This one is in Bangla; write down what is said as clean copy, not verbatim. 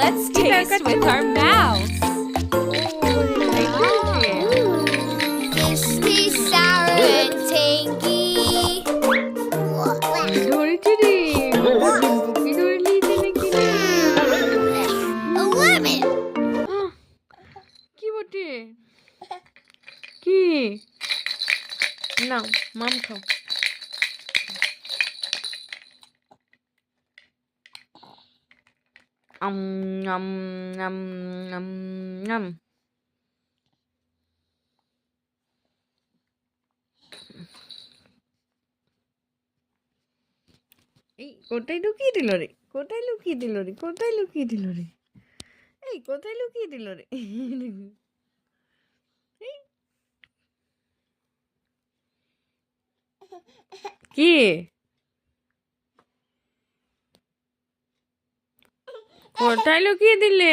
Let's taste with our mouths. Tasty, sour, and tangy. ধরেছি রে ডিম্পুকে ধরে নিয়েছে নাকি রে A lemon. কি বটে কি নাও মাম খাও আম আম আম আম আম এই কোথায় লুকিয়ে দিল রে কোথায় লুকিয়ে দিল রে কোথায় লুকিয়ে দিল রে এই কোথায় লুকিয়ে দিল রে কি কোথায় লুকিয়ে দিলে